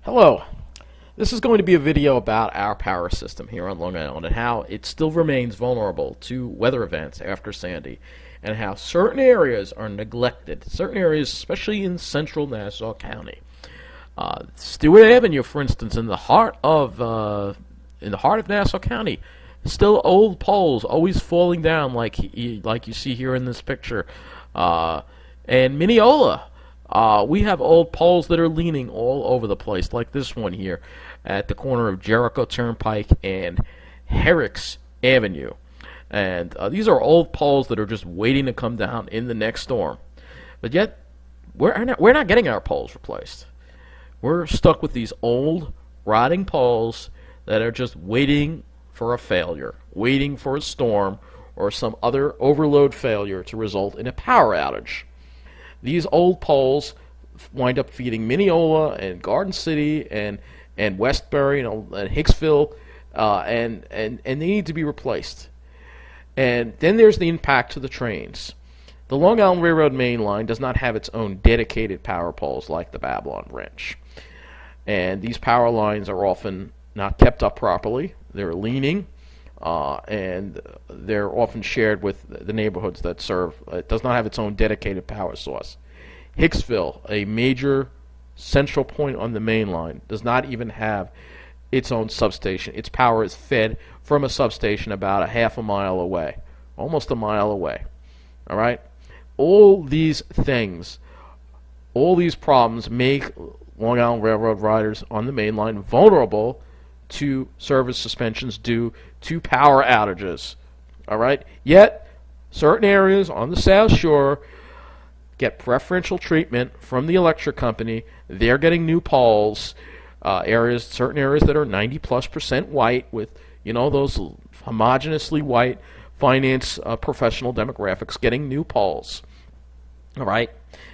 Hello. This is going to be a video about our power system here on Long Island and how it still remains vulnerable to weather events after Sandy, and how certain areas are neglected. Certain areas, especially in Central Nassau County. Stewart Avenue, for instance, in the heart of Nassau County, still old poles always falling down, like you see here in this picture. And Mineola. We have old poles that are leaning all over the place, like this one here at the corner of Jericho Turnpike and Herrick's Avenue. And these are old poles that are just waiting to come down in the next storm. But yet, we're not getting our poles replaced. We're stuck with these old, rotting poles that are just waiting for a failure, waiting for a storm or some other overload failure to result in a power outage. These old poles wind up feeding Mineola and Garden City and Westbury and Hicksville, and they need to be replaced. And then there's the impact to the trains. The Long Island Railroad Main Line does not have its own dedicated power poles like the Babylon Branch. And these power lines are often not kept up properly. They're leaning, and they're often shared with the neighborhoods that serve. It does not have its own dedicated power source. Hicksville, a major central point on the main line, does not even have its own substation. Its power is fed from a substation about a half a mile away, almost a mile away. All right? All these things, all these problems make Long Island Railroad riders on the main line vulnerable to service suspensions due to power outages. All right? Yet, certain areas on the South Shore get preferential treatment from the electric company. They're getting new poles. Certain areas that are 90+% white with, those homogeneously white finance professional demographics getting new poles. All right?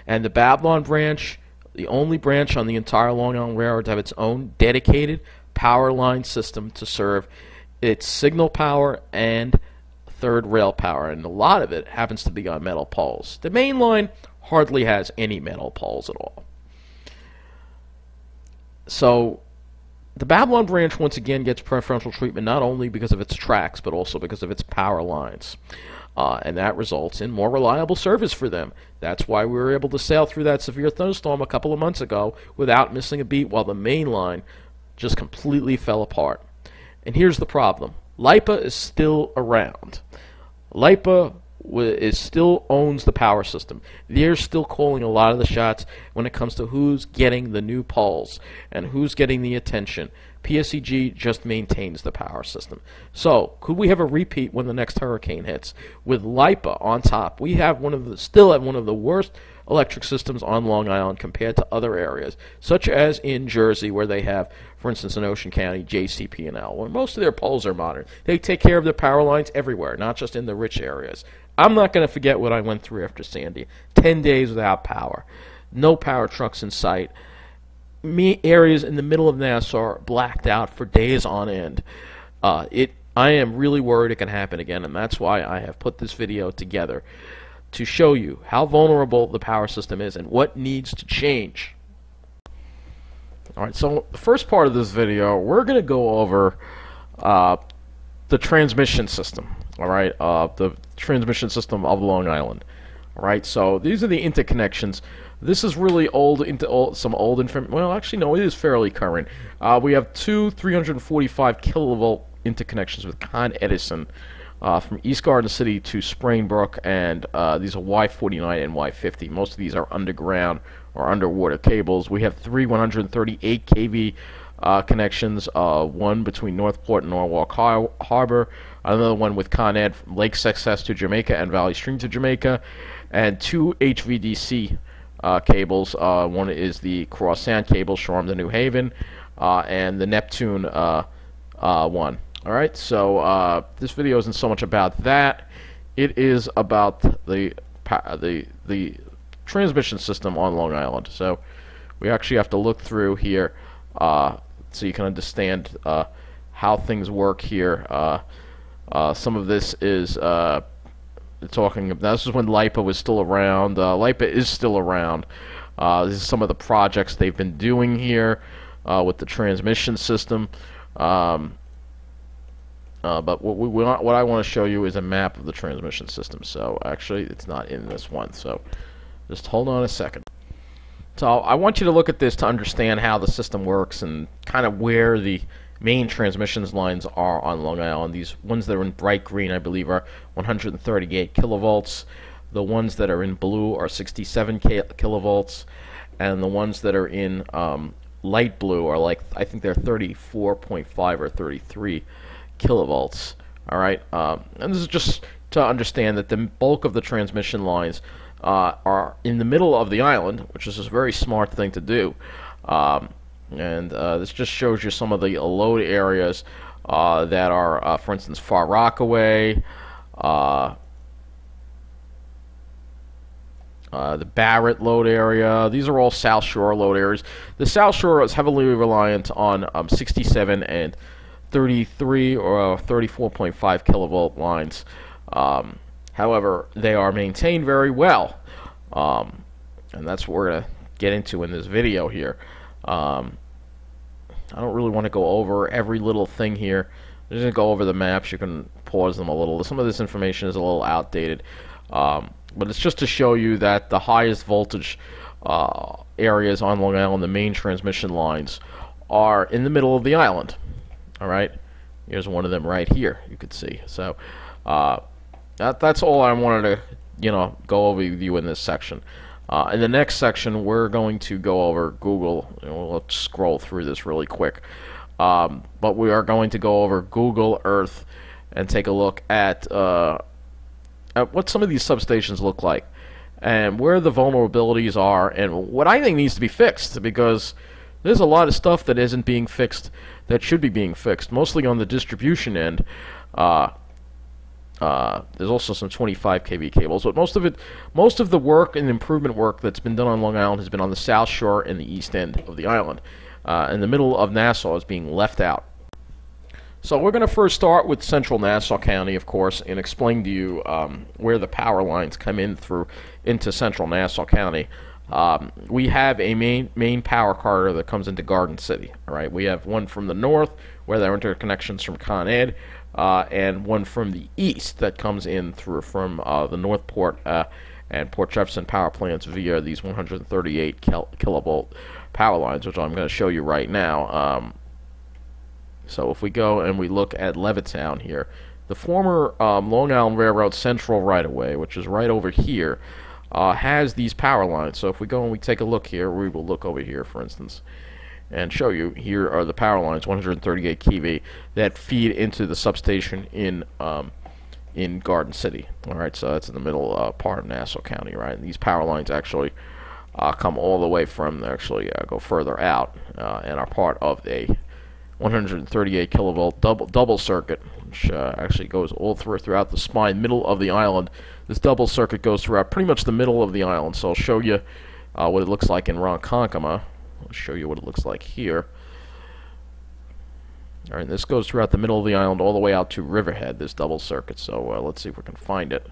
And the Babylon branch, the only branch on the entire Long Island Railroad to have its own dedicated power line system to serve its signal power and third rail power, and a lot of it happens to be on metal poles. The main line hardly has any metal poles at all. So the Babylon branch once again gets preferential treatment not only because of its tracks but also because of its power lines. And that results in more reliable service for them. That's why we were able to sail through that severe thunderstorm a couple of months ago without missing a beat, while the main line just completely fell apart. And here's the problem. LIPA is still around. LIPA still owns the power system. They're still calling a lot of the shots when it comes to who's getting the new poles and who's getting the attention. PSEG just maintains the power system. So, could we have a repeat when the next hurricane hits? With LIPA on top, we have still have one of the worst electric systems on Long Island compared to other areas, such as in Jersey, where they have, for instance, in Ocean County, JCP&L, where most of their poles are modern. They take care of their power lines everywhere, not just in the rich areas. I'm not going to forget what I went through after Sandy. 10 days without power. No power trucks in sight. Areas in the middle of Nassau are blacked out for days on end. I am really worried it can happen again, and that's why I have put this video together to show you how vulnerable the power system is and what needs to change. Alright, so the first part of this video, we're going to go over the transmission system. Alright, the transmission system of Long Island. Alright, so these are the interconnections. This is really some old information. Well, actually, no, it is fairly current. We have two 345 kilovolt interconnections with Con Edison from East Garden City to Springbrook, and these are Y49 and Y50. Most of these are underground or underwater cables. We have three 138 kV connections, one between Northport and Norwalk Harbor, another one with Con Ed from Lake Success to Jamaica and Valley Stream to Jamaica, and two HVDC cables. One is the Cross Sand cable, Shoreham to New Haven, and the Neptune one. Alright, so this video isn't so much about that. It is about the transmission system on Long Island. So we actually have to look through here so you can understand how things work here. Some of this is this is when LIPA was still around. LIPA is still around. This is some of the projects they've been doing here. with the transmission system. But what I want to show you is a map of the transmission system. So actually, it's not in this one. So just hold on a second. So I want you to look at this to understand how the system works and kind of where the main transmissions lines are on Long Island. These ones that are in bright green, I believe, are 138 kilovolts. The ones that are in blue are 67 kilovolts, and the ones that are in light blue are like, I think they're 34.5 or 33 kilovolts. All right, and this is just to understand that the bulk of the transmission lines are in the middle of the island, which is a very smart thing to do. And this just shows you some of the load areas that are, for instance, Far Rockaway, the Barrett load area. These are all South Shore load areas. The South Shore is heavily reliant on 67 and 33 or 34.5 kilovolt lines. However, they are maintained very well, and that's what we're going to get into in this video here. I don't really want to go over every little thing here. I'm just going to go over the maps. You can pause them a little. Some of this information is a little outdated, but it's just to show you that the highest voltage areas on Long Island, the main transmission lines, are in the middle of the island. All right, here's one of them right here. You can see. So that's all I wanted to go over with you in this section. In the next section, we're going to go over Google. Let's scroll through this really quick. But we are going to go over Google Earth and take a look at what some of these substations look like and where the vulnerabilities are and what I think needs to be fixed, because there's a lot of stuff that isn't being fixed that should be being fixed, mostly on the distribution end. There's also some 25 kV cables, but most of the work and improvement work that's been done on Long Island has been on the South Shore and the east end of the island. And the middle of Nassau is being left out. So we're going to first start with Central Nassau County, of course, and explain to you where the power lines come in into Central Nassau County. We have a main power corridor that comes into Garden City. All right, we have one from the north where there are interconnections from Con Ed, and one from the east that comes in from the Northport and Port Jefferson power plants via these 138 kilovolt power lines, which I'm going to show you right now. So if we go and we look at Levittown here, the former Long Island Railroad Central right-of-way, which is right over here, has these power lines. So if we go and we take a look here, we will look over here, for instance, and show you. Here are the power lines, 138 kV, that feed into the substation in Garden City. All right, so that's in the middle part of Nassau County, right? And these power lines actually come all the way from, go further out and are part of a 138 kilovolt double circuit, which actually goes all throughout the spine, middle of the island. This double circuit goes throughout pretty much the middle of the island. So I'll show you what it looks like in Ronkonkoma. I'll show you what it looks like here. All right, this goes throughout the middle of the island all the way out to Riverhead, this double circuit. So let's see if we can find it.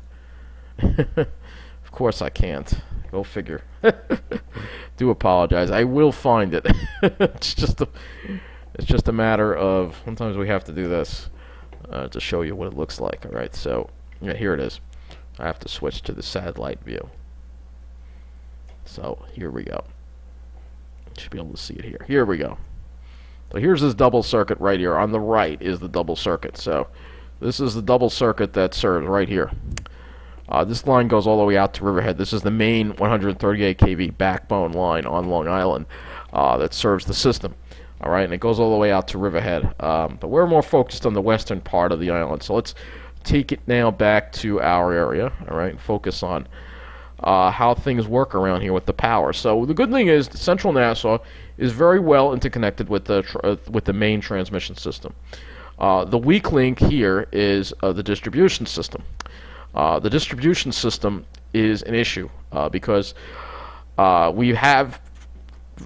Of course I can't. Go figure. Do apologize. I will find it. It's just a matter of, sometimes we have to do this to show you what it looks like. All right, so yeah, here it is. I have to switch to the satellite view. So here we go. Should be able to see it here. Here we go. So here's this double circuit right here. On the right is the double circuit. So this is the double circuit that serves right here. This line goes all the way out to Riverhead. This is the main 138 kV backbone line on Long Island that serves the system. All right, and it goes all the way out to Riverhead. But we're more focused on the western part of the island. So let's take it now back to our area. All right, and focus on how things work around here with the power. So the good thing is Central Nassau is very well interconnected with the main transmission system. The weak link here is the distribution system. The distribution system is an issue because we have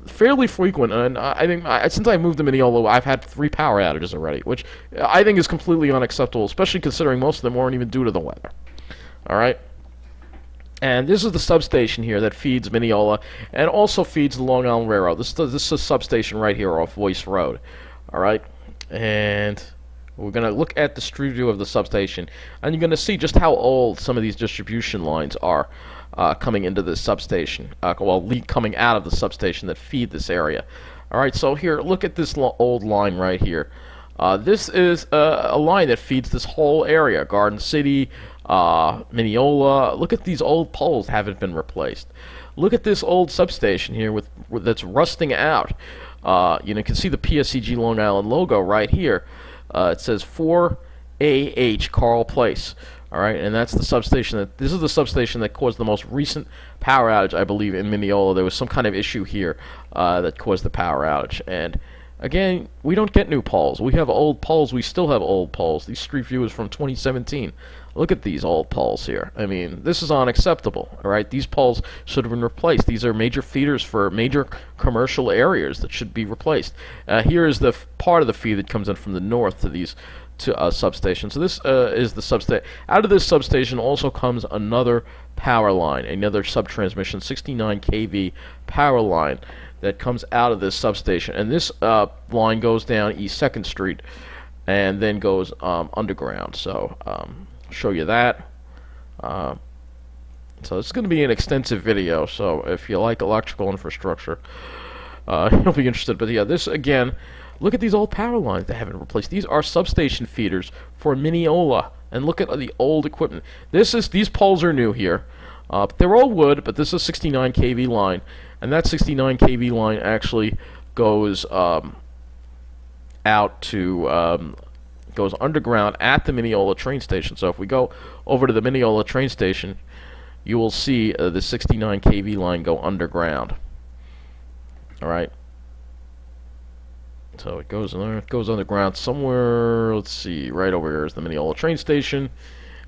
fairly frequent, and I think since I moved to Mineola, I've had 3 power outages already, which I think is completely unacceptable, especially considering most of them weren't even due to the weather. All right. And this is the substation here that feeds Mineola and also feeds the Long Island Railroad. This is a substation right here off Voice Road. All right, and we're going to look at the street view of the substation, and you're going to see just how old some of these distribution lines are coming into this substation, coming out of the substation that feed this area. All right, so here, look at this old line right here. This is a line that feeds this whole area, Garden City, Mineola. Look at these old poles haven't been replaced. Look at this old substation here that's rusting out. You can see the PSEG Long Island logo right here. It says 4AH Carl Place. All right, and that's the substation. This is the substation that caused the most recent power outage, I believe, in Mineola. There was some kind of issue here that caused the power outage. And again, we don't get new poles. We have old poles. We still have old poles. These street view is from 2017. Look at these old poles here. I mean, this is unacceptable. All right, these poles should have been replaced. These are major feeders for major commercial areas that should be replaced. Here is the part of the feed that comes in from the north to these substations. So this is the substation. Out of this substation also comes another power line, another subtransmission, 69 kV power line that comes out of this substation. And this line goes down East 2nd Street and then goes underground. So show you that. So it's going to be an extensive video, so if you like electrical infrastructure, you'll be interested. But yeah, this again, look at these old power lines that haven't replaced. These are substation feeders for Mineola, and look at the old equipment. These poles are new here. They're all wood, but this is a 69 kV line, and that 69 kV line actually goes out to goes underground at the Mineola train station. So if we go over to the Mineola train station, you will see the 69 kV line go underground. All right. So it goes underground somewhere. Let's see, right over here is the Mineola train station,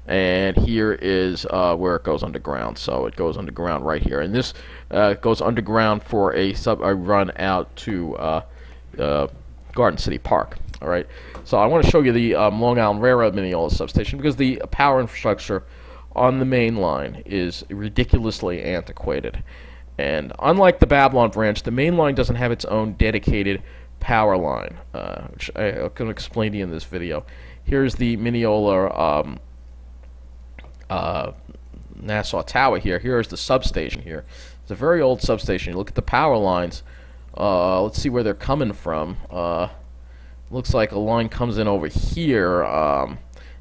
and here is where it goes underground. So it goes underground right here, and this goes underground for a run out to Garden City Park. All right. So I want to show you the Long Island Railroad Mineola substation because the power infrastructure on the main line is ridiculously antiquated. And unlike the Babylon branch, the main line doesn't have its own dedicated power line, which I can explain to you in this video. Here's the Mineola Nassau Tower here. Here's the substation here. It's a very old substation. You look at the power lines. Let's see where they're coming from. Looks like a line comes in over here.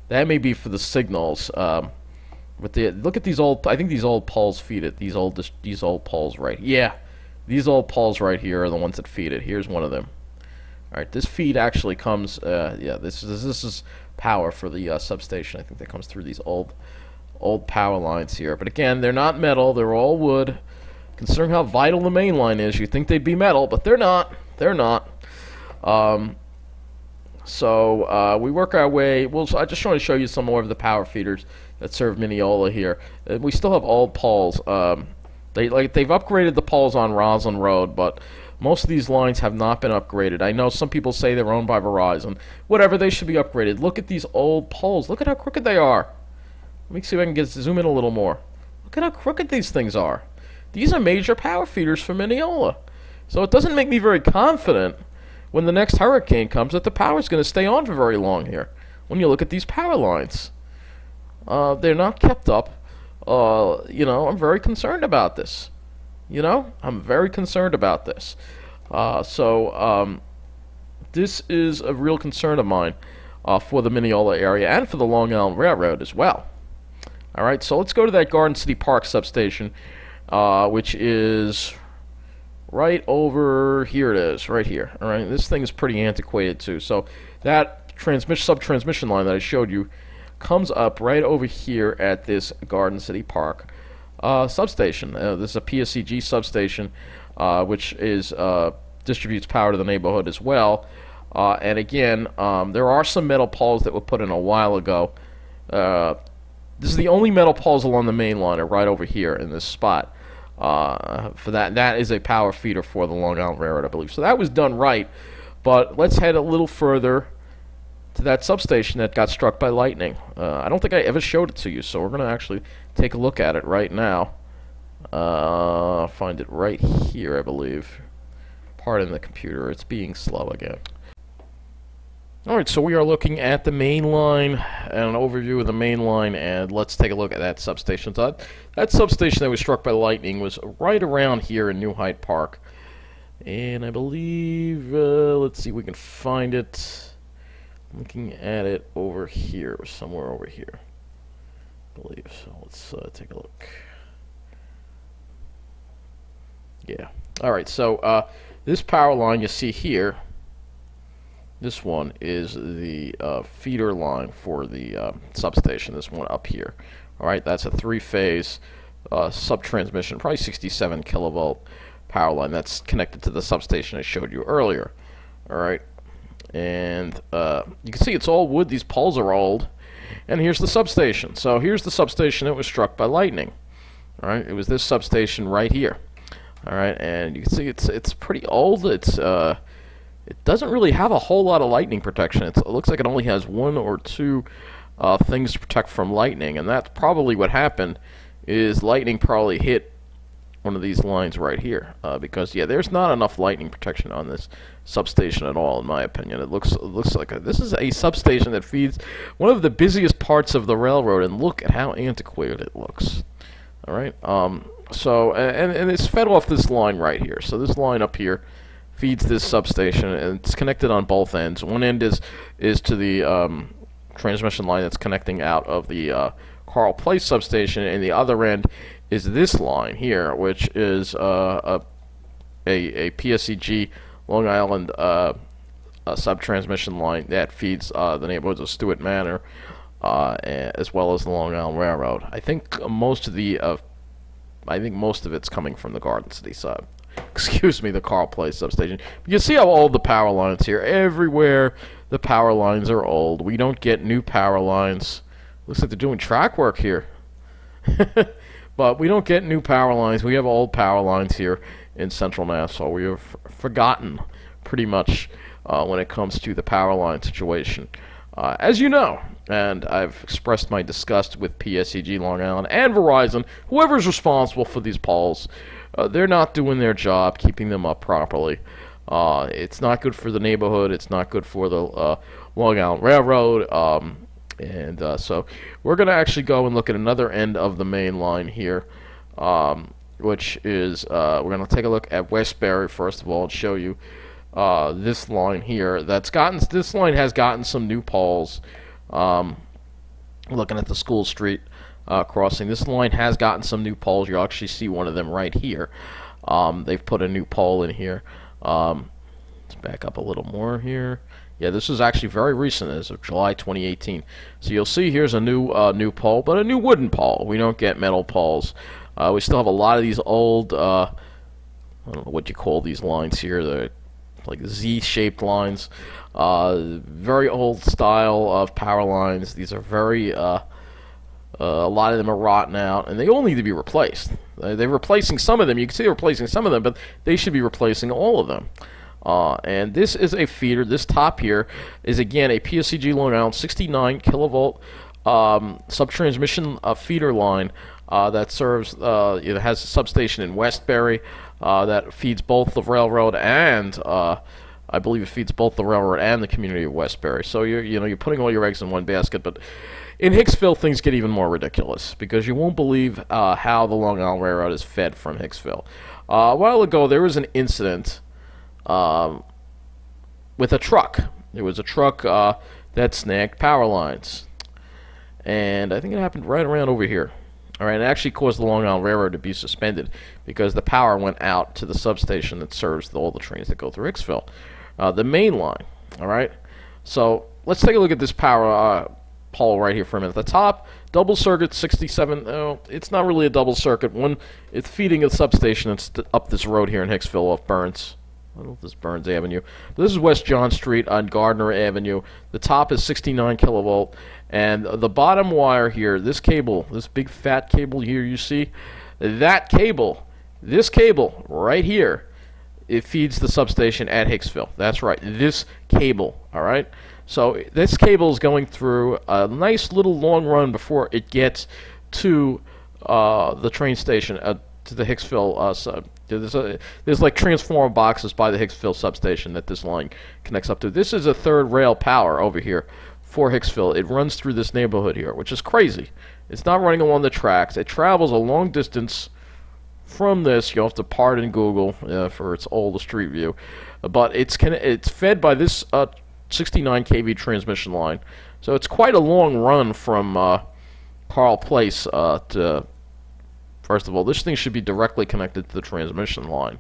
That may be for the signals. But look at these old. I think these old poles feed it. These old poles right. Yeah, these old poles right here are the ones that feed it. Here's one of them. All right, this feed actually comes. Yeah, this is power for the substation. I think that comes through these old power lines here. But again, they're not metal. They're all wood. Considering how vital the main line is, you'd think they'd be metal, but they're not. They're not. So we work our way. I just want to show you some more of the power feeders that serve Mineola here. We still have old poles. They've upgraded the poles on Roslyn Road, but most of these lines have not been upgraded. I know some people say they're owned by Verizon. Whatever, they should be upgraded. Look at these old poles. Look at how crooked they are. Let me see if I can zoom in a little more. Look at how crooked these things are. These are major power feeders for Mineola. So it doesn't make me very confident when the next hurricane comes that the power is going to stay on for very long here. When you look at these power lines, they're not kept up. I'm very concerned about this. I'm very concerned about this. This is a real concern of mine for the Mineola area and for the Long Island Railroad as well. All right, so let's go to that Garden City Park substation, which is right over here. It is right here. All right, this thing is pretty antiquated too. So that sub-transmission line that I showed you comes up right over here at this Garden City Park substation. This is a PSEG substation, which distributes power to the neighborhood as well. And again, there are some metal poles that were put in a while ago. This is the only metal poles along the main line are right over here in this spot. For that is a power feeder for the Long Island Railroad, I believe. So that was done right. But let's head a little further to that substation that got struck by lightning. I don't think I ever showed it to you, so we're going to actually take a look at it right now. Find it right here, I believe. Pardon the computer, it's being slow again. Alright, so we are looking at the main line, and an overview of the main line, and let's take a look at that substation. So that substation that was struck by lightning was right around here in New Hyde Park. And I believe, let's see if we can find it. Looking at it over here, or somewhere over here, I believe. So let's take a look. Yeah. Alright, so this power line you see here, this one is the feeder line for the substation, this one up here. Alright, that's a three-phase sub-transmission, probably 67 kilovolt power line that's connected to the substation I showed you earlier. Alright, and you can see it's all wood, these poles are old, and here's the substation. So here's the substation that was struck by lightning. Alright, it was this substation right here. Alright, and you can see it's pretty old. It doesn't really have a whole lot of lightning protection. It looks like it only has one or two things to protect from lightning, and that's probably what happened. Is lightning probably hit one of these lines right here, because yeah, there's not enough lightning protection on this substation at all, in my opinion. It looks like this is a substation that feeds one of the busiest parts of the railroad, and look at how antiquated it looks. All right, so and it's fed off this line right here. So this line up here feeds this substation, and it's connected on both ends. One end is to the transmission line that's connecting out of the Carl Place substation, and the other end is this line here, which is a PSEG Long Island sub-transmission line that feeds the neighborhoods of Stewart Manor, as well as the Long Island Railroad. I think most of it's coming from the Garden City side. Excuse me, the Carl Place substation. You see how old the power lines here. Everywhere the power lines are old. We don't get new power lines. Looks like they're doing track work here. But we don't get new power lines. We have old power lines here in Central Nassau. We have forgotten pretty much when it comes to the power line situation. As you know, and I've expressed my disgust with PSEG Long Island and Verizon, whoever's responsible for these poles, they're not doing their job, keeping them up properly. It's not good for the neighborhood. It's not good for the Long Island Railroad. So we're going to actually go and look at another end of the main line here, which is, we're going to take a look at Westbury first of all and show you this line here. This line has gotten some new poles. Looking at the School Street crossing, this line has gotten some new poles. You'll actually see one of them right here. They've put a new pole in here. Let's back up a little more here. Yeah, this is actually very recent, as of July 2018. So you'll see here's a new pole, but a new wooden pole. We don't get metal poles. We still have a lot of these old, I don't know what you call these lines here. They're like Z-shaped lines. Very old style of power lines. These are very, a lot of them are rotten out, and they all need to be replaced. They're replacing some of them. You can see they're replacing some of them, but they should be replacing all of them. And this is a feeder. This top here is again a PSEG Long Island 69 kilovolt sub-transmission feeder line that serves. It has a substation in Westbury that feeds both the railroad and I believe it feeds both the railroad and the community of Westbury. So you're putting all your eggs in one basket. But in Hicksville, things get even more ridiculous because you won't believe how the Long Island Railroad is fed from Hicksville. A while ago, there was an incident with a truck. There was a truck that snagged power lines, and I think it happened right around over here. All right, it actually caused the Long Island Railroad to be suspended because the power went out to the substation that serves all the trains that go through Hicksville, the main line. All right, so let's take a look at this power pole right here for a minute. The top, double circuit, 67. Oh, it's not really a double circuit. One, it's feeding a substation. It's up this road here in Hicksville off Burns. I don't know if this is Burns Avenue. This is West John Street on Gardner Avenue. The top is 69 kilovolt, and the bottom wire here, this cable, this big fat cable here you see, that cable, this cable right here, it feeds the substation at Hicksville. That's right, this cable, all right? So this cable is going through a nice little long run before it gets to the train station, to the Hicksville. There's like transformer boxes by the Hicksville substation that this line connects up to. This is a third rail power over here for Hicksville. It runs through this neighborhood here, which is crazy. It's not running along the tracks. It travels a long distance from this. You'll have to pardon Google for its old street view, but it's fed by this 69 kV transmission line. So it's quite a long run from Carl Place to. First of all, this thing should be directly connected to the transmission line,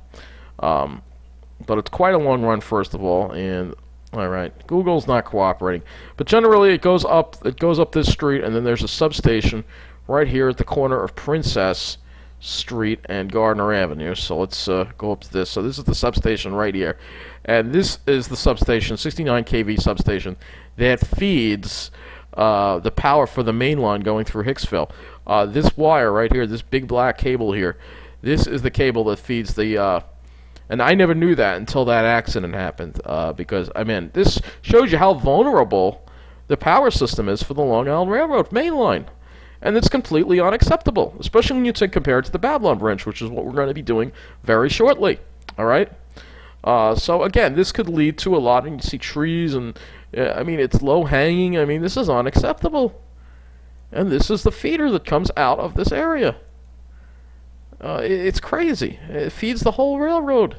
but it's quite a long run. First of all, and all right, Google's not cooperating, but generally it goes up this street, and then there's a substation right here at the corner of Princess Street and Gardner Avenue. So let's go up to this. So this is the substation right here, and this is the substation, 69 kV substation that feeds the power for the main line going through Hicksville. This wire right here, this big black cable here, this is the cable that feeds the and I never knew that until that accident happened, because, I mean, this shows you how vulnerable the power system is for the Long Island Railroad main line. And it's completely unacceptable, especially when you compare it to the Babylon Branch, which is what we're going to be doing very shortly. All right? So, again, this could lead to a lot, and you see trees, and, I mean, it's low-hanging. I mean, this is unacceptable. And this is the feeder that comes out of this area. It's crazy. It feeds the whole railroad.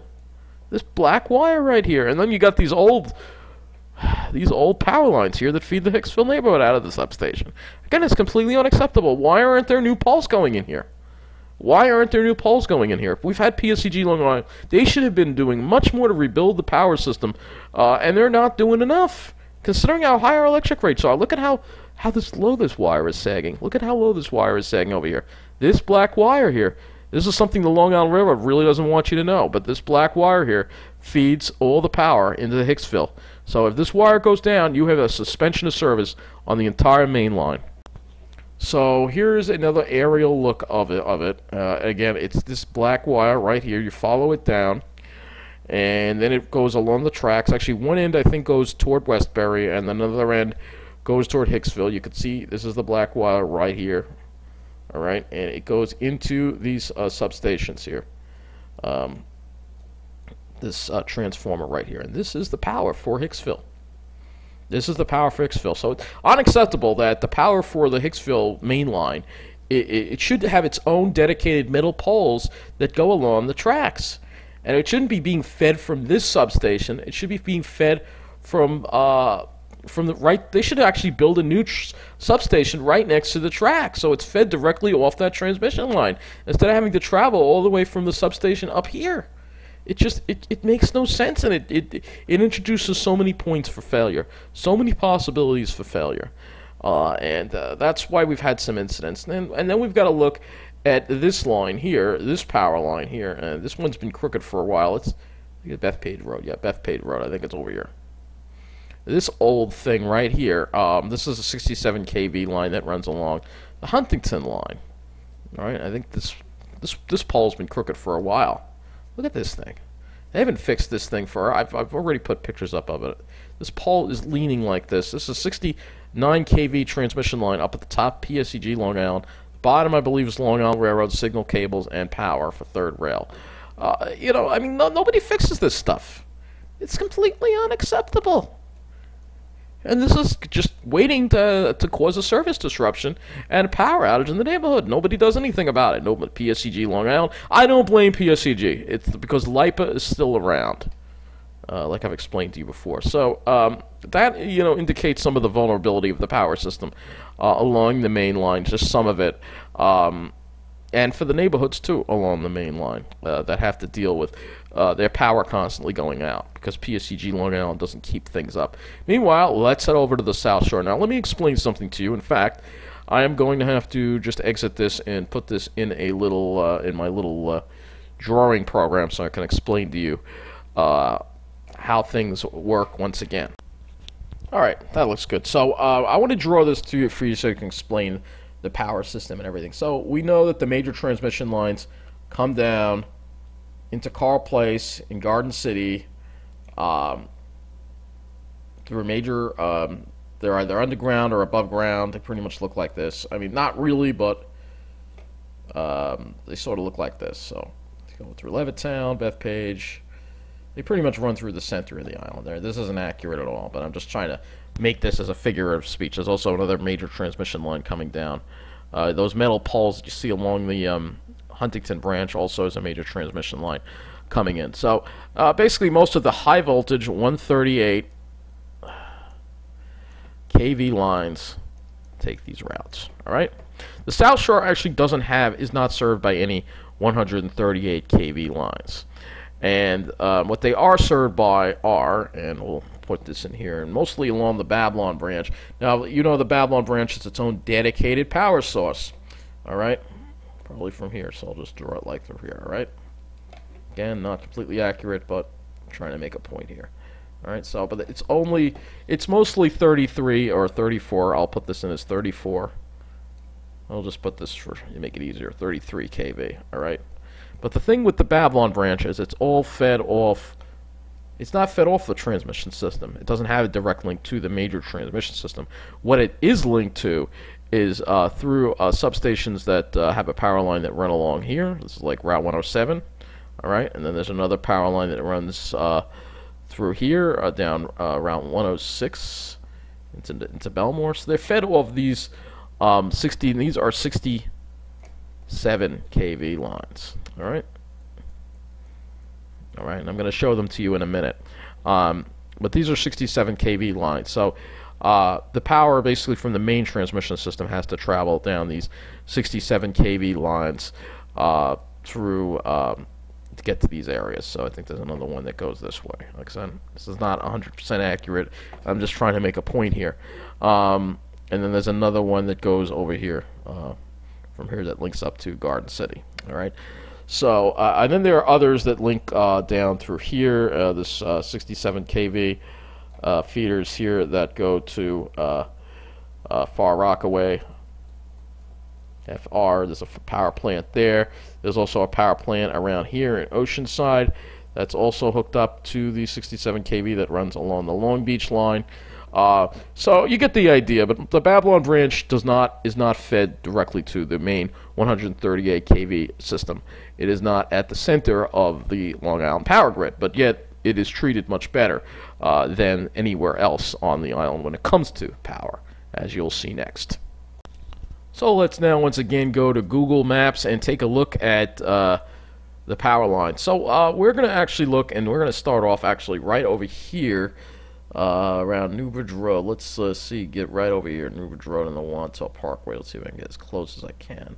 This black wire right here. And then you got these old power lines here that feed the Hicksville neighborhood out of the substation. Again, it's completely unacceptable. Why aren't there new poles going in here? Why aren't there new poles going in here? We've had PSEG Long Island. They should have been doing much more to rebuild the power system, and they're not doing enough, considering how high our electric rates are. Look at how low this wire is sagging. Look at how low this wire is sagging over here. This black wire here. This is something the Long Island Railroad really doesn't want you to know, but this black wire here feeds all the power into the Hicksville. So if this wire goes down, you have a suspension of service on the entire main line. So here's another aerial look of it. Again, it's this black wire right here. You follow it down, and then it goes along the tracks. Actually, one end, I think, goes toward Westbury, and another end goes toward Hicksville. You can see this is the black wire right here. All right, and it goes into these substations here. This transformer right here, and this is the power for Hicksville. This is the power for Hicksville. So it's unacceptable that the power for the Hicksville main line, it should have its own dedicated metal poles that go along the tracks, and it shouldn't be being fed from this substation. It should be being fed from the right. They should actually build a new substation right next to the track, so it's fed directly off that transmission line instead of having to travel all the way from the substation up here. It makes no sense, and it introduces so many points for failure, so many possibilities for failure, and that's why we've had some incidents. And then we've got to look at this line here, this power line here, and this one's been crooked for a while. It's Bethpage Road, yeah, Bethpage Road. I think it's over here. This old thing right here, this is a 67 kV line that runs along the Huntington line. All right, I think this pole's been crooked for a while. Look at this thing. They haven't fixed this thing for. I've already put pictures up of it. This pole is leaning like this. This is a 69 kV transmission line up at the top, PSEG Long Island. The bottom, I believe, is Long Island Railroad signal cables and power for third rail. You know, I mean, nobody fixes this stuff. It's completely unacceptable. And this is just waiting to cause a service disruption and a power outage in the neighborhood. Nobody does anything about it. Nobody, PSEG Long Island. I don't blame PSEG. It's because LIPA is still around, like I've explained to you before. So that, you know, indicates some of the vulnerability of the power system along the main line, just some of it. And for the neighborhoods, too, along the main line that have to deal with their power constantly going out because PSEG Long Island doesn't keep things up. Meanwhile, let's head over to the South Shore. Now, let me explain something to you. In fact, I am going to have to just exit this and put this in a little, in my little drawing program so I can explain to you how things work once again. All right, that looks good. So I want to draw this to you for you so you can explain the power system and everything. So we know that the major transmission lines come down into Carl Place in Garden City, through a major. They're either underground or above ground. They pretty much look like this. I mean, not really, but they sort of look like this. So, go through Levittown, Bethpage. They pretty much run through the center of the island there. This isn't accurate at all, but I'm just trying to make this as a figure of speech. There's also another major transmission line coming down. Those metal poles that you see along the Huntington branch also is a major transmission line coming in. So basically most of the high voltage 138 kV lines take these routes. All right. The South Shore actually is not served by any 138 kV lines. And what they are served by are, and we'll put this in here, and mostly along the Babylon branch. Now, you know the Babylon branch is its own dedicated power source. All right? Probably from here, so I'll just draw it like through here, all right? Again, not completely accurate, but I'm trying to make a point here. All right, so, but it's mostly 33 or 34. I'll put this in as 34. I'll just put this to make it easier, 33 kV, all right? But the thing with the Babylon branch is it's all fed off. It's not fed off the transmission system. It doesn't have a direct link to the major transmission system. What it is linked to is through substations that have a power line that run along here. This is like Route 107, all right? And then there's another power line that runs through here down Route 106 into Belmore. So they're fed off these 60. These are 67 kV lines. All right, and I'm going to show them to you in a minute. But these are 67 kV lines. So the power basically from the main transmission system has to travel down these 67 kV lines through to get to these areas. So I think there's another one that goes this way. Like I said, this is not 100% accurate. I'm just trying to make a point here. And then there's another one that goes over here from here that links up to Garden City. All right. So, and then there are others that link down through here, this 67 kV feeders here that go to Far Rockaway, FR. There's a power plant there. There's also a power plant around here in Oceanside that's also hooked up to the 67 kV that runs along the Long Beach line. So you get the idea, but the Babylon branch is not fed directly to the main 138 kV system. It is not at the center of the Long Island power grid, but yet it is treated much better than anywhere else on the island when it comes to power, as you'll see next. So let's now once again go to Google Maps and take a look at the power line. So we're going to actually look, and we're going to start off actually right over here. Around Newbridge Road. Let's see, get right over here, Newbridge Road and the Wantaw Parkway. Let's see if I can get as close as I can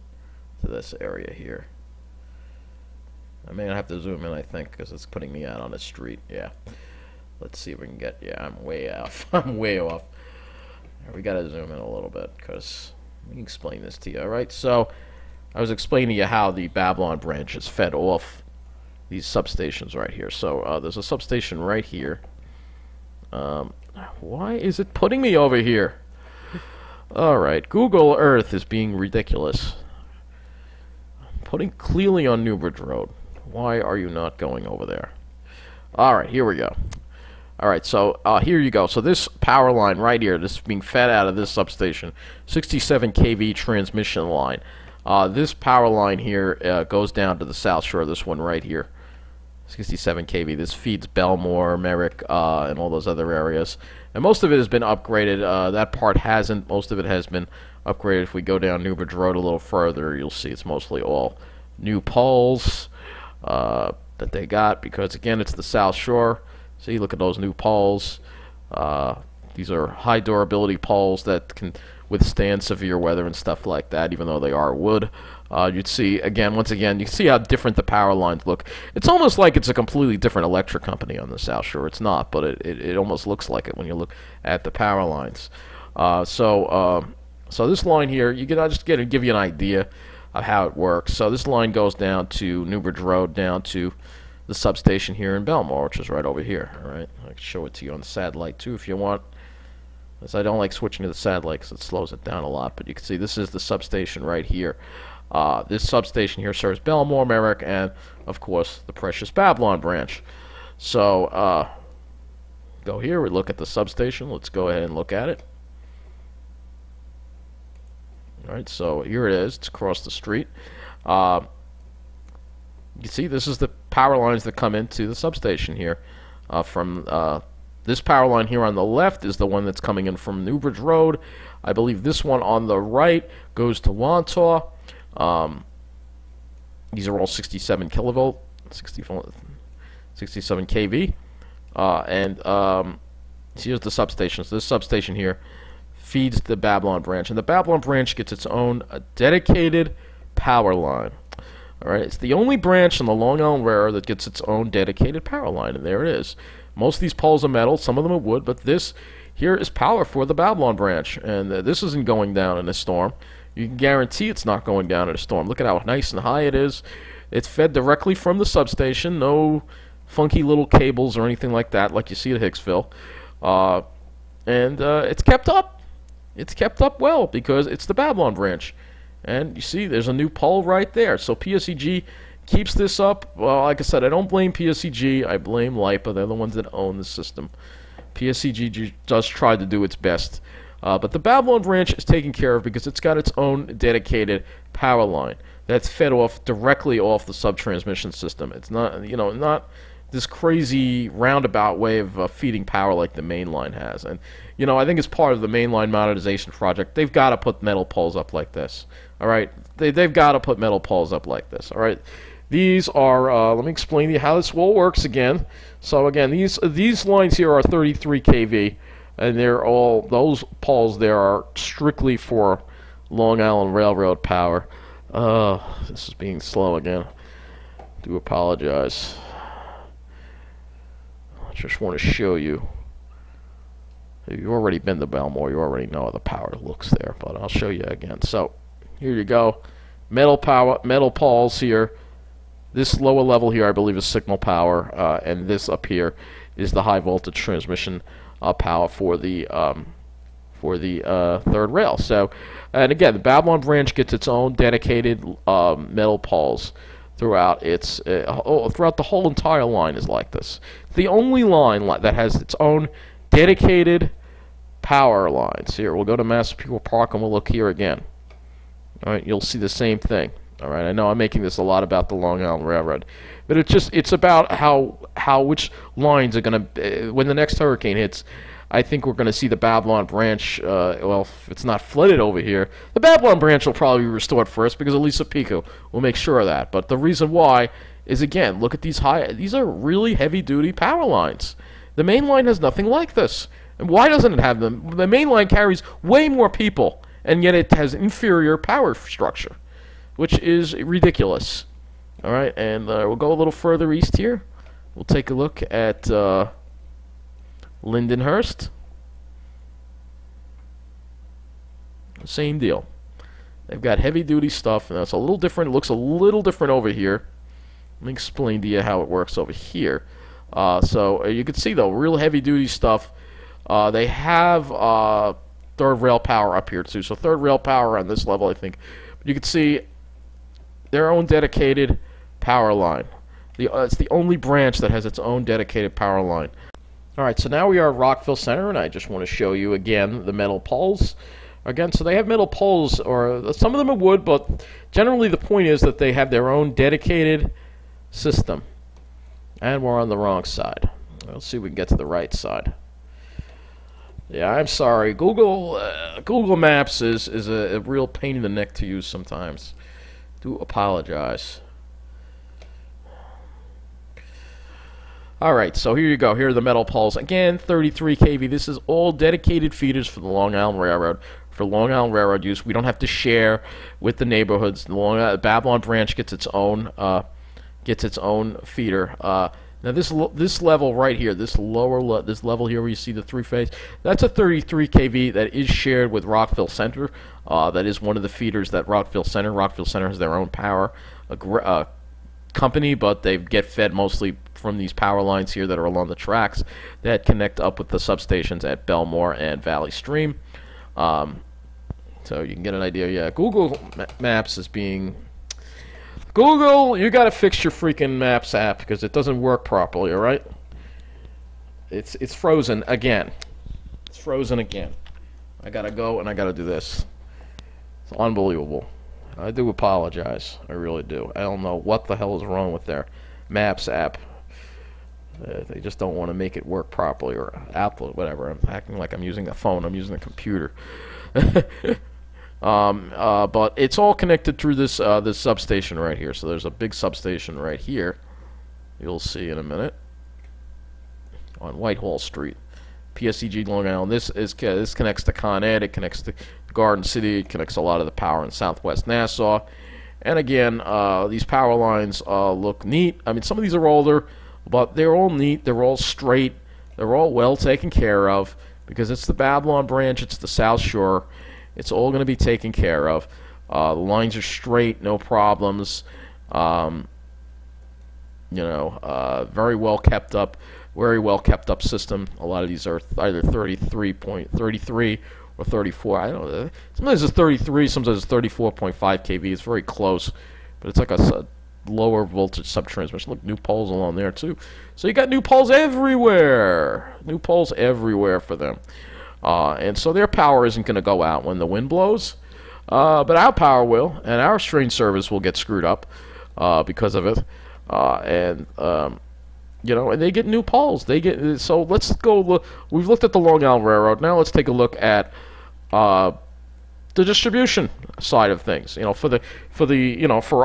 to this area here. I may have to zoom in, I think, because it's putting me out on the street. Yeah. Let's see if we can get, yeah, I'm way off. I'm way off. We got to zoom in a little bit, because let me explain this to you, all right? So, I was explaining to you how the Babylon branch is fed off these substations right here. So, there's a substation right here. Why is it putting me over here? Alright, Google Earth is being ridiculous. Putting clearly on Newbridge Road. Why are you not going over there? Alright, here we go. Alright, so here you go. So this power line right here, this is being fed out of this substation, 67 kV transmission line. This power line here goes down to the South Shore, this one right here. 67 kV. This feeds Belmore, Merrick, and all those other areas. And most of it has been upgraded. That part hasn't. Most of it has been upgraded. If we go down Newbridge Road a little further, you'll see it's mostly all new poles that they got, because, again, it's the South Shore. See, look at those new poles. These are high durability poles that can withstand severe weather and stuff like that, even though they are wood. You'd see, again, once again, you see how different the power lines look. It's almost like it's a completely different electric company on the South Shore. It's not, but it almost looks like it when you look at the power lines. So this line here, I just give you an idea of how it works. So this line goes down to Newbridge Road, down to the substation here in Belmore, which is right over here. All right, I can show it to you on the satellite too if you want. As I don't like switching to the satellite because it slows it down a lot, but you can see this is the substation right here. This substation here serves Belmore, Merrick, and, of course, the precious Babylon branch. So, go here. We look at the substation. Let's go ahead and look at it. All right, so here it is. It's across the street. You can see this is the power lines that come into the substation here. This power line here on the left is the one that's coming in from Newbridge Road. I believe this one on the right goes to Wantagh. These are all 67 kilovolt, 67 kV. Here's the substation. So this substation here feeds the Babylon branch, and the Babylon branch gets its own dedicated power line. All right, it's the only branch on the Long Island Railroad that gets its own dedicated power line, and there it is. Most of these poles are metal, some of them are wood, but this here is power for the Babylon branch, and this isn't going down in a storm. You can guarantee it's not going down in a storm. Look at how nice and high it is. It's fed directly from the substation, no funky little cables or anything like that, like you see at Hicksville. It's kept up. It's kept up well because it's the Babylon branch. And you see, there's a new pole right there. So PSEG keeps this up. Well, like I said, I don't blame PSEG. I blame LIPA. They're the ones that own the system. PSEG does try to do its best. But the Babylon branch is taken care of because it's got its own dedicated power line that's fed off directly off the sub-transmission system. It's not, not this crazy roundabout way of feeding power like the main line has. And, I think as part of the main line modernization project, they've got to put metal poles up like this. All right, they've got to put metal poles up like this. All right, these are. Let me explain to you how this all works again. So again, these lines here are 33 kV, and they're all those poles there are strictly for Long Island Railroad power. This is being slow again. Do apologize. I just want to show you. If you've already been to Belmore, you already know how the power looks there, but I'll show you again. So here you go, metal poles here. This lower level here, I believe, is signal power, and this up here is the high voltage transmission power for the third rail. So, and again, the Babylon branch gets its own dedicated metal poles throughout its throughout the whole entire line is like this. It's the only line that has its own dedicated power lines. Here, we'll go to Massapequa Park and we'll look here again. All right, you'll see the same thing. All right, I know I'm making this a lot about the Long Island Railroad, but it's about which lines are going to, when the next hurricane hits, I think we're going to see the Babylon branch, well, if it's not flooded over here, the Babylon branch will probably be restored first because Elisa Picca will make sure of that. But the reason why is, again, look at these are really heavy-duty power lines. The main line has nothing like this. And why doesn't it have them? The main line carries way more people, and yet it has inferior power structure, which is ridiculous. All right, and we'll go a little further east here. We'll take a look at Lindenhurst. Same deal. They've got heavy-duty stuff, and that's a little different. It looks a little different over here. Let me explain to you how it works over here. So you can see, though, real heavy-duty stuff. They have third rail power up here, too. So third rail power on this level, I think. But you can see their own dedicated power line. It's the only branch that has its own dedicated power line. All right, so now we are at Rockville Center, and I just want to show you, again, the metal poles. Again, so they have metal poles, or some of them are wood, but generally the point is that they have their own dedicated system. And we're on the wrong side. Let's see if we can get to the right side. Yeah, I'm sorry. Google Maps is a real pain in the neck to use sometimes. Do apologize. All right, so here you go. Here are the metal poles. Again, 33 kV. This is all dedicated feeders for the Long Island Railroad. For Long Island Railroad use, we don't have to share with the neighborhoods. The Babylon branch gets its own feeder. Now this level right here, this level here where you see the three-phase, that's a 33 kV that is shared with Rockville Center. That is one of the feeders that Rockville Center has their own power company, but they get fed mostly from these power lines here that are along the tracks that connect up with the substations at Belmore and Valley Stream. So you can get an idea. Yeah, Google Maps is being... Google, you got to fix your freaking Maps app because it doesn't work properly, all right? it's frozen again. It's frozen again. I gotta go and I gotta do this. It's unbelievable. I do apologize. I really do. I don't know what the hell is wrong with their Maps app. They just don't want to make it work properly, or Apple, whatever. I'm acting like I'm using a phone. I'm using a computer. But it's all connected through this this substation right here. So there's a big substation right here. You'll see in a minute on Whitehall Street, PSEG Long Island. This connects to Con Ed. It connects to Garden City. It connects a lot of the power in Southwest Nassau. And again, these power lines look neat. I mean, some of these are older, but they're all neat. They're all straight. They're all well taken care of because it's the Babylon branch. It's the South Shore. It's all going to be taken care of. The lines are straight, no problems. You know, very well kept up system. A lot of these are either 33 or 34. I don't know. Sometimes it's 33, sometimes it's 34.5 kV. It's very close, but it's like a lower voltage subtransmission. Look, new poles along there too. So you got new poles everywhere. New poles everywhere for them. And so their power isn't going to go out when the wind blows, but our power will, and our strain service will get screwed up because of it. You know, and they get new poles. So let's go look. We've looked at the Long Island Railroad. Now let's take a look at the distribution side of things. You know, for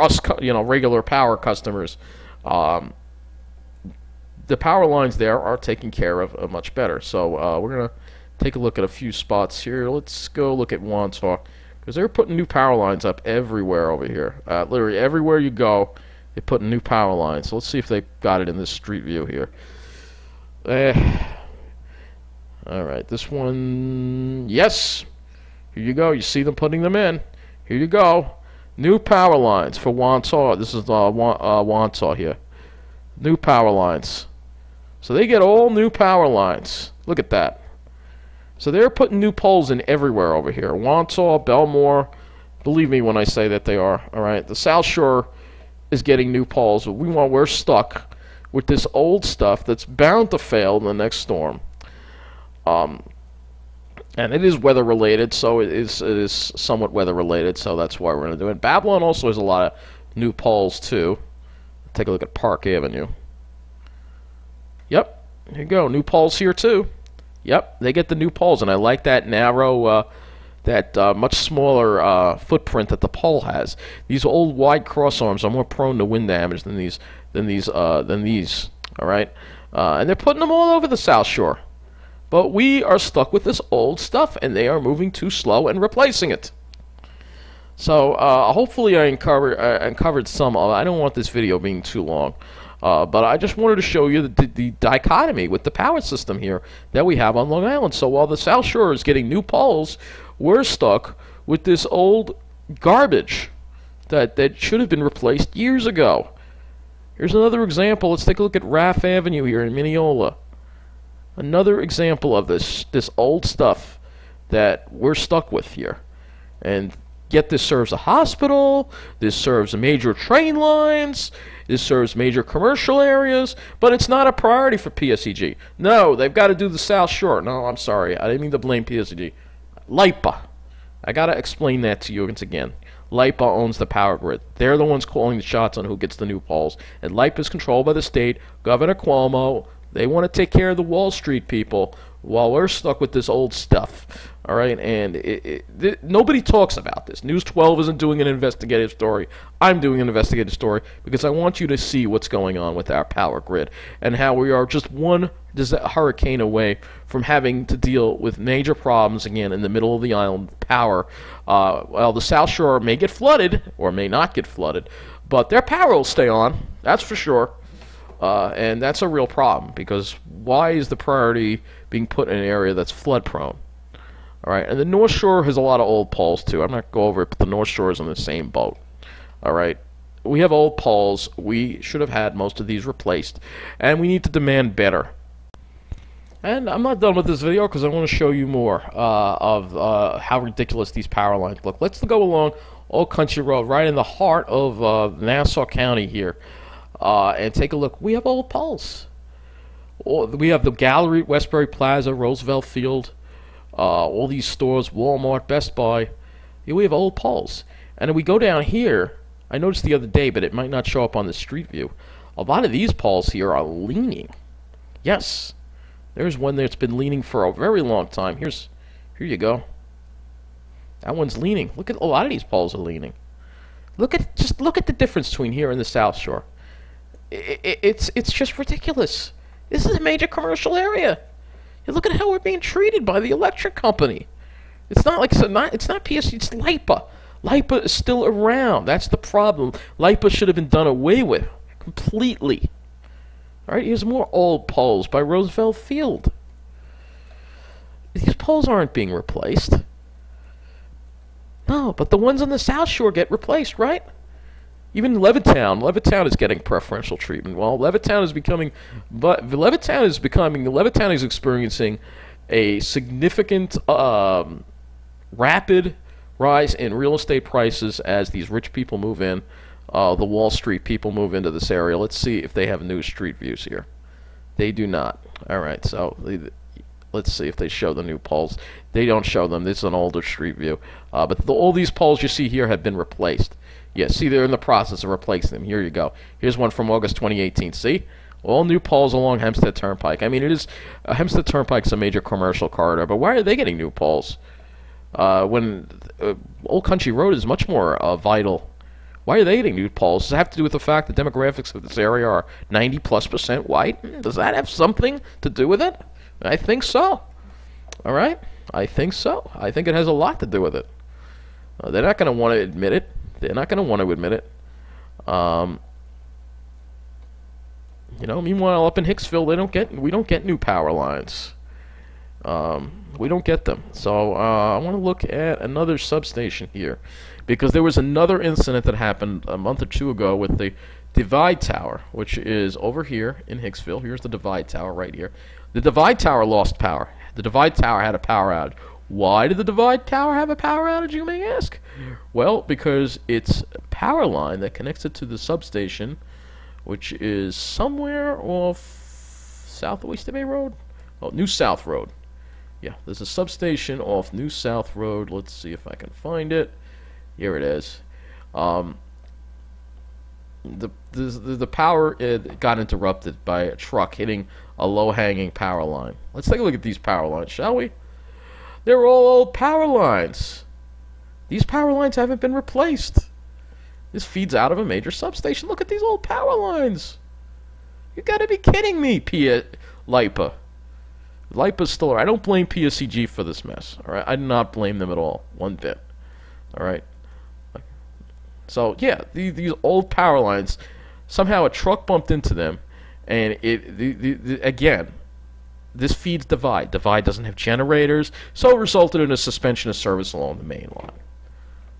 us, regular power customers, the power lines there are taken care of much better. So we're gonna take a look at a few spots here. Let's go look at Wantaw, because they're putting new power lines up everywhere over here. Literally everywhere you go, they're putting new power lines. So let's see if they got it in this street view here. All right, this one, yes. Here you go. You see them putting them in. Here you go. New power lines for Wantaw. This is Wantaw here. New power lines. So they get all new power lines. Look at that. So they're putting new poles in everywhere over here. Wantaw, Belmore, believe me when I say that they are. All right, the South Shore is getting new poles. But we're stuck with this old stuff that's bound to fail in the next storm. And it is weather related, so it is somewhat weather related. So that's why we're going to do it. Babylon also has a lot of new poles too. Take a look at Park Avenue. Yep, here you go. New poles here too. Yep, they get the new poles, and I like that narrow, much smaller footprint that the pole has. These old wide cross arms are more prone to wind damage than these. All right, and they're putting them all over the South Shore, but we are stuck with this old stuff, and they are moving too slow and replacing it. So hopefully I uncovered some of it. I don't want this video being too long. But I just wanted to show you the dichotomy with the power system here that we have on Long Island. So while the South Shore is getting new poles, we're stuck with this old garbage that should have been replaced years ago. Here's another example. Let's take a look at Raff Avenue here in Mineola. Another example of this old stuff that we're stuck with here. And yet this serves a hospital, this serves major train lines, this serves major commercial areas, but it's not a priority for PSEG. No, they've got to do the South Shore. No, I'm sorry. I didn't mean to blame PSEG. LIPA. I got to explain that to you once again. LIPA owns the power grid. They're the ones calling the shots on who gets the new poles. And LIPA is controlled by the state. Governor Cuomo. They want to take care of the Wall Street people while we're stuck with this old stuff. All right, and nobody talks about this. News 12 isn't doing an investigative story. I'm doing an investigative story because I want you to see what's going on with our power grid and how we are just one hurricane away from having to deal with major problems again in the middle of the island power. Well, the South Shore may get flooded or may not get flooded, but their power will stay on. That's for sure. And that's a real problem because why is the priority being put in an area that's flood prone? All right, and the North Shore has a lot of old poles too. I'm not going to go over it, but the North Shore is in the same boat. All right, we have old poles. We should have had most of these replaced, and we need to demand better. And I'm not done with this video because I want to show you more of how ridiculous these power lines look. Let's go along Old Country Road, right in the heart of Nassau County here, and take a look. We have old poles. we have the Gallery, Westbury Plaza, Roosevelt Field, all these stores, Walmart, Best Buy. Yeah, we have old poles. And then we go down here. I noticed the other day, but it might not show up on the street view. A lot of these poles here are leaning. Yes, there's one that's been leaning for a very long time. Here you go. That one's leaning. Look at a lot of these poles are leaning. Just look at the difference between here and the South Shore. It's just ridiculous. This is a major commercial area. And look at how we're being treated by the electric company. It's not PSEG, it's LIPA. LIPA is still around. That's the problem. LIPA should have been done away with completely. All right, here's more old poles by Roosevelt Field. These poles aren't being replaced. No, but the ones on the South Shore get replaced, right? Even Levittown is getting preferential treatment. Well, Levittown is experiencing a significant, rapid rise in real estate prices as these rich people move in. The Wall Street people move into this area. Let's see if they have new street views here. They do not. All right, so let's see if they show the new poles. They don't show them. This is an older street view. But all these poles you see here have been replaced. Yeah, see, they're in the process of replacing them. Here you go. Here's one from August 2018. See? All new poles along Hempstead Turnpike. I mean, Hempstead Turnpike's a major commercial corridor, but why are they getting new poles? When Old Country Road is much more vital. Why are they getting new poles? Does it have to do with the fact the demographics of this area are 90+% white? Does that have something to do with it? I think so. All right? I think so. I think it has a lot to do with it. They're not going to want to admit it. Meanwhile, up in Hicksville, we don't get new power lines. We don't get them. So I want to look at another substation here, because there was another incident that happened a month or two ago with the Divide Tower, which is over here in Hicksville. Here's the Divide Tower right here. The Divide Tower lost power. The Divide Tower had a power outage. Why did the Divide Tower have a power outage, you may ask? Well, because its power line that connects it to the substation, which is somewhere off South Oyster Bay Road? Oh, New South Road. Yeah, there's a substation off New South Road. Let's see if I can find it. Here it is. The power got interrupted by a truck hitting a low-hanging power line. Let's take a look at these power lines, shall we? They're all old power lines. These power lines haven't been replaced. This feeds out of a major substation. Look at these old power lines. You gotta be kidding me, LIPA. LIPA's still around. I don't blame PSEG for this mess. All right, I do not blame them at all, one bit. All right. So yeah, these old power lines, somehow a truck bumped into them, and again, this feeds Divide. Divide doesn't have generators, so it resulted in a suspension of service along the main line.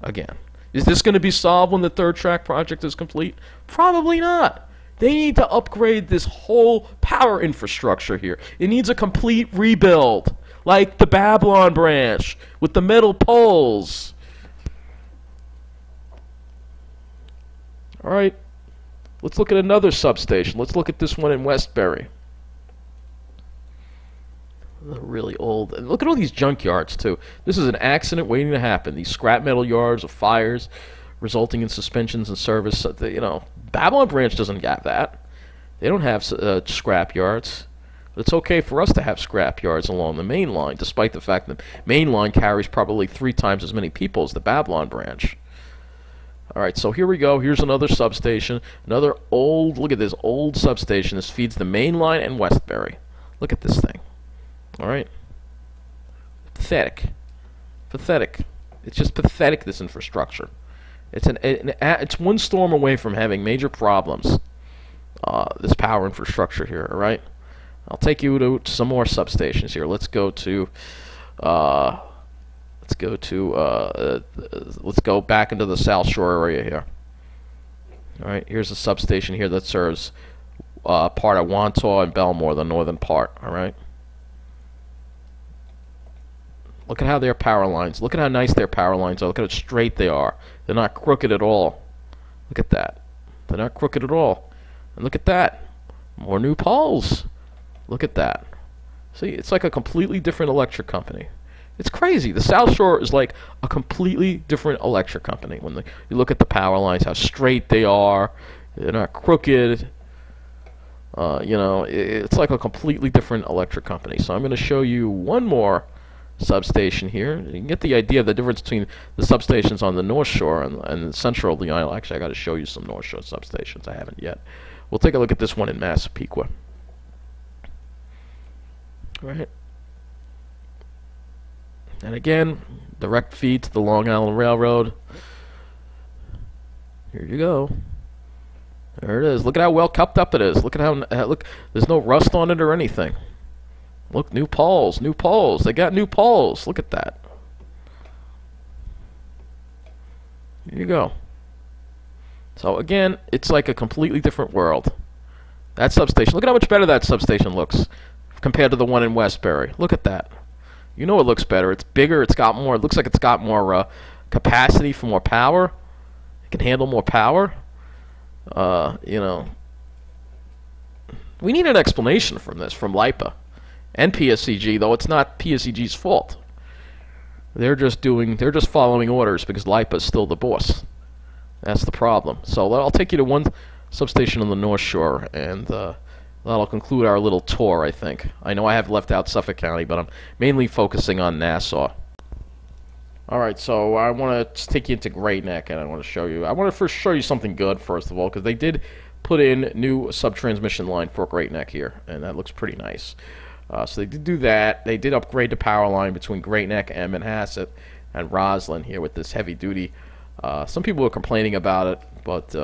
Again, is this going to be solved when the third track project is complete? Probably not. They need to upgrade this whole power infrastructure here. It needs a complete rebuild, like the Babylon branch with the metal poles. All right, let's look at another substation. Let's look at this one in Westbury. They're really old. And look at all these junkyards, too. This is an accident waiting to happen. These scrap metal yards of fires resulting in suspensions and service. Babylon branch doesn't have that. They don't have scrap yards. But it's okay for us to have scrap yards along the main line, despite the fact that the main line carries probably 3 times as many people as the Babylon branch. All right, so here we go. Here's another substation. Another old, look at this old substation. This feeds the main line and Westbury. Look at this thing. All right. Pathetic. Pathetic. It's just pathetic, this infrastructure. It's one storm away from having major problems, this power infrastructure here, all right? I'll take you to some more substations here. Let's go back into the South Shore area here. All right, here's a substation here that serves part of Wantaw and Belmore, the northern part, all right? Look at how their power lines, look at how nice their power lines are. Look at how straight they are. They're not crooked at all. Look at that. They're not crooked at all. And look at that. More new poles. Look at that. See, it's like a completely different electric company. It's crazy. The South Shore is like a completely different electric company. When you look at the power lines, how straight they are, they're not crooked. You know, it's like a completely different electric company. So I'm going to show you one more substation here. You can get the idea of the difference between the substations on the North Shore and Central the Isle. Actually, I got to show you some North Shore substations. I haven't yet. We'll take a look at this one in Massapequa. Right. And again, direct feed to the Long Island Railroad. Here you go. There it is. Look at how well kept up it is. Look at how look. There's no rust on it or anything. Look, new poles, new poles. They got new poles. Look at that. Here you go. So again, it's like a completely different world. That substation. Look at how much better that substation looks compared to the one in Westbury. Look at that. You know it looks better. It's bigger. It's got more. It looks like it's got more capacity for more power. It can handle more power. You know, we need an explanation from this, from LIPA and PSEG, though it's not PSEG's fault. They're just following orders because LIPA is still the boss. That's the problem. So I'll take you to one substation on the North Shore, and that'll conclude our little tour, I think. I know I have left out Suffolk County, but I'm mainly focusing on Nassau. Alright, so I want to take you into Great Neck, and I want to first show you something good, first of all, because they did put in new sub-transmission line for Great Neck here, and that looks pretty nice. So they did do that. They did upgrade the power line between Great Neck and Manhasset and Roslyn here with this heavy-duty. Some people are complaining about it, but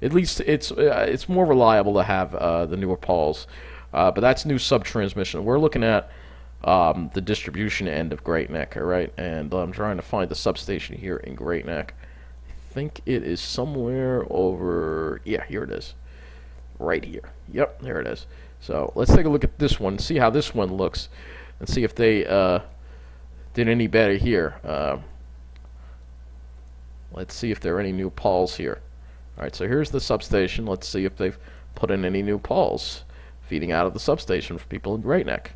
at least it's more reliable to have the newer poles. But that's new sub-transmission. We're looking at the distribution end of Great Neck, all right? And I'm trying to find the substation here in Great Neck. I think it is somewhere over... Yeah, here it is. Right here. Yep, there it is. So let's take a look at this one, see how this one looks, and see if they did any better here. Let's see if there are any new poles here. Alright, so here's the substation. Let's see if they've put in any new poles feeding out of the substation for people in Great Neck.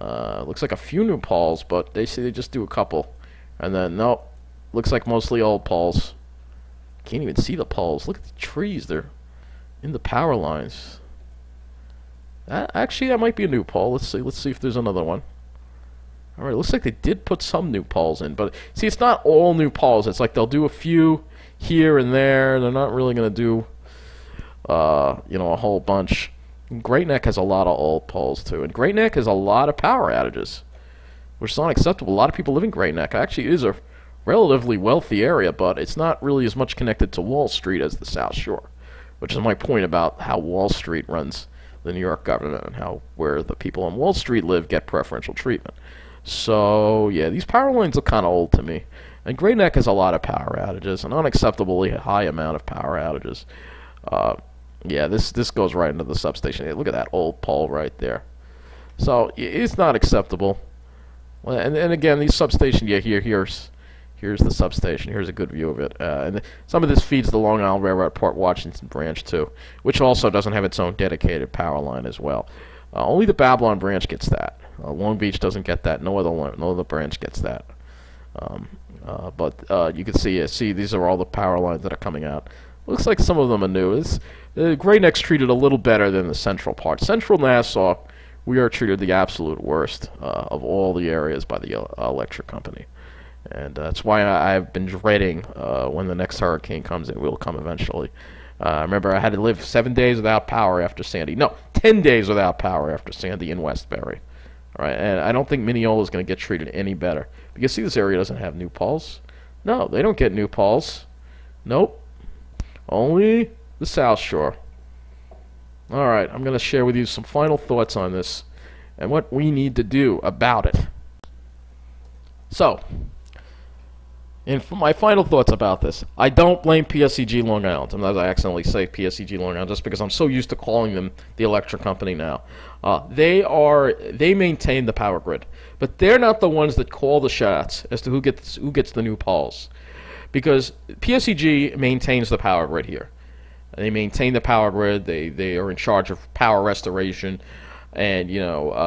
Looks like a few new poles, but they say they just do a couple. And then, nope, looks like mostly old poles. Can't even see the poles. Look at the trees. They're in the power lines. Actually, that might be a new pole. Let's see if there's another one. Alright, looks like they did put some new poles in. But, see, it's not all new poles. It's like they'll do a few here and there. They're not really going to do, you know, a whole bunch. Great Neck has a lot of old poles, too. And Great Neck has a lot of power outages, which is unacceptable. A lot of people live in Great Neck. Actually, it is a relatively wealthy area, but it's not really as much connected to Wall Street as the South Shore, which is my point about how Wall Street runs the New York government and how where the people on Wall Street live get preferential treatment. So, yeah, these power lines look kind of old to me. And Great Neck has a lot of power outages, an unacceptably high amount of power outages. Yeah, this goes right into the substation. Hey, look at that old pole right there. So it's not acceptable. And again, these substations, yeah, here's the substation. Here's a good view of it. And some of this feeds the Long Island Railroad Port Washington branch too, which also doesn't have its own dedicated power line as well. Only the Babylon branch gets that. Long Beach doesn't get that. No other branch gets that. But you can see these are all the power lines that are coming out. Looks like some of them are new. Great Neck's treated a little better than the central part. Central Nassau, we are treated the absolute worst of all the areas by the electric company. And that's why I've been dreading when the next hurricane comes. It will come eventually. Remember, I had to live 7 days without power after Sandy. No, 10 days without power after Sandy in Westbury. All right, and I don't think Mineola is going to get treated any better. Because see, this area doesn't have new poles. No, they don't get new poles. Nope. Only the South Shore. Alright, I'm going to share with you some final thoughts on this and what we need to do about it. So, my final thoughts about this. I don't blame PSEG Long Island. Sometimes I accidentally say PSEG Long Island just because I'm so used to calling them the electric company now. They maintain the power grid, but they're not the ones that call the shots as to who gets the new poles. Because PSEG maintains the power grid here. They maintain the power grid. They are in charge of power restoration. and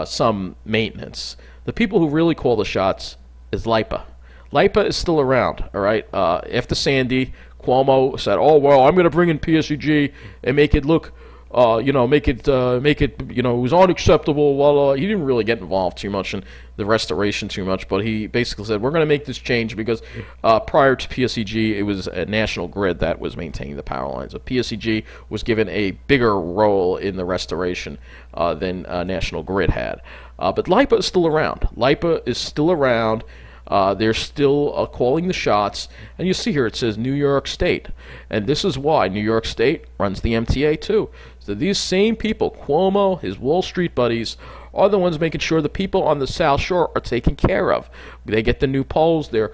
some maintenance. The people who really call the shots is LIPA. LIPA is still around, all right? After Sandy, Cuomo said, "Oh well, I'm going to bring in PSEG and make it look, make it, it was unacceptable." Well, he didn't really get involved too much in the restoration too much, but he basically said, "We're going to make this change because prior to PSEG, it was a National Grid that was maintaining the power lines. So PSEG was given a bigger role in the restoration than National Grid had." But LIPA is still around. LIPA is still around. They're still calling the shots, and you see here it says New York State, and this is why New York State runs the MTA too. So these same people, Cuomo, his Wall Street buddies, are the ones making sure the people on the South Shore are taken care of. They get the new poles, their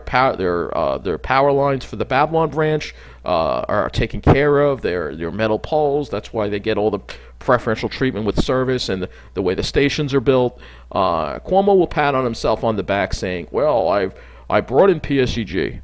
power lines for the Babylon branch are taken care of. Their metal poles. That's why they get all the preferential treatment with service and the way the stations are built. Cuomo will pat on himself on the back, saying, "Well, I brought in PSEG,"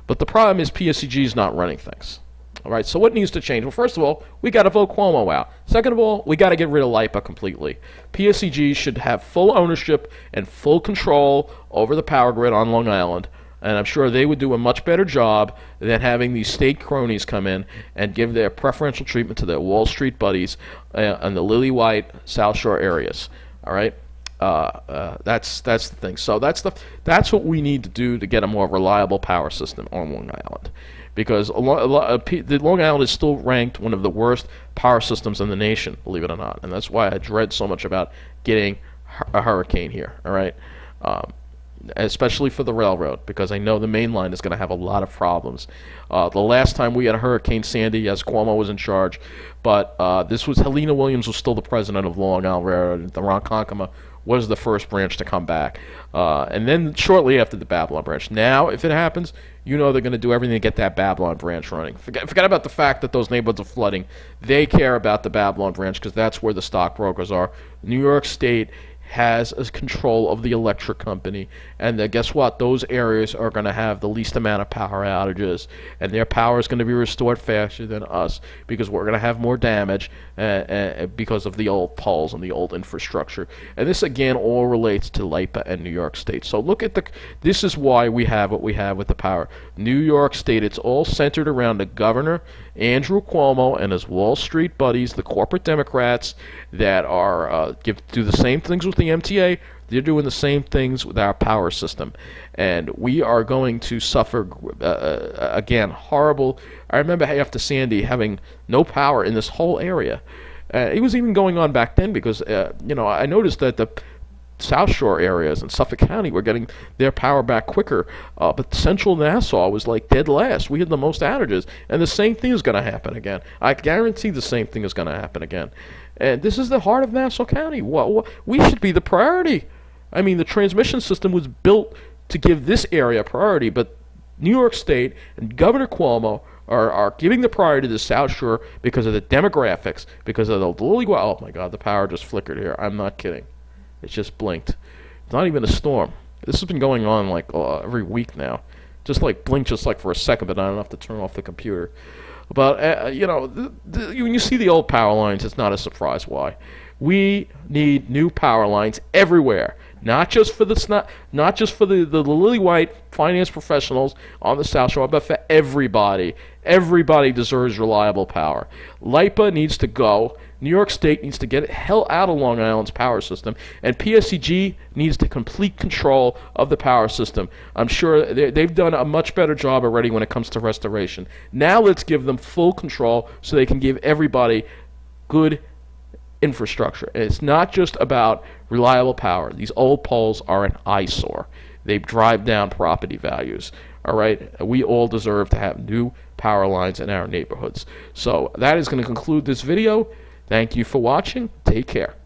but the problem is PSEG is not running things. All right, so what needs to change? Well, first of all, we got to vote Cuomo out. Second of all, we got to get rid of LIPA completely. PSEG should have full ownership and full control over the power grid on Long Island, and I'm sure they would do a much better job than having these state cronies come in and give their preferential treatment to their Wall Street buddies in the Lily White South Shore areas. All right, that's the thing. So that's what we need to do to get a more reliable power system on Long Island. Because the Long Island is still ranked one of the worst power systems in the nation, believe it or not, and that's why I dread so much about getting a hurricane here. All right, especially for the railroad, because I know the main line is going to have a lot of problems. The last time we had a Hurricane Sandy, yes, Cuomo was in charge, but this was Helena Williams was still the president of Long Island Railroad. The Ronkonkoma was the first branch to come back, and then shortly after the Babylon branch. Now, if it happens, they're going to do everything to get that Babylon branch running. Forget about the fact that those neighborhoods are flooding. They care about the Babylon branch because that's where the stockbrokers are. New York State has control of the electric company, and guess what? Those areas are going to have the least amount of power outages, and their power is going to be restored faster than us because we're going to have more damage because of the old poles and the old infrastructure. And this again all relates to LIPA and New York State. So look at this is why we have what we have with the power. New York State, it's all centered around the governor, Andrew Cuomo, and his Wall Street buddies, the corporate Democrats that are do the same things with the MTA. They're doing the same things with our power system, and we are going to suffer again horrible. I remember after Sandy having no power in this whole area. It was even going on back then because I noticed that the South Shore areas in Suffolk County were getting their power back quicker, but Central Nassau was like dead last. We had the most outages, and the same thing is going to happen again. I guarantee the same thing is going to happen again. And this is the heart of Nassau County. We should be the priority. I mean, the transmission system was built to give this area priority, but New York State and Governor Cuomo are giving the priority to the South Shore because of the demographics, because of the Lily White. Oh my God, the power just flickered here. I'm not kidding. It just blinked. It's not even a storm. This has been going on like every week now. Just like blinked just like for a second, but I don't have to turn off the computer. But when you see the old power lines, it's not a surprise why. We need new power lines everywhere, not just for the Lily White finance professionals on the South Shore, but for everybody. Everybody deserves reliable power. LIPA needs to go. New York State needs to get the hell out of Long Island's power system, and PSEG needs to complete control of the power system. I'm sure they've done a much better job already when it comes to restoration. Now let's give them full control so they can give everybody good infrastructure. And it's not just about reliable power. These old poles are an eyesore. They drive down property values. All right, we all deserve to have new power lines in our neighborhoods. So that is going to conclude this video. Thank you for watching. Take care.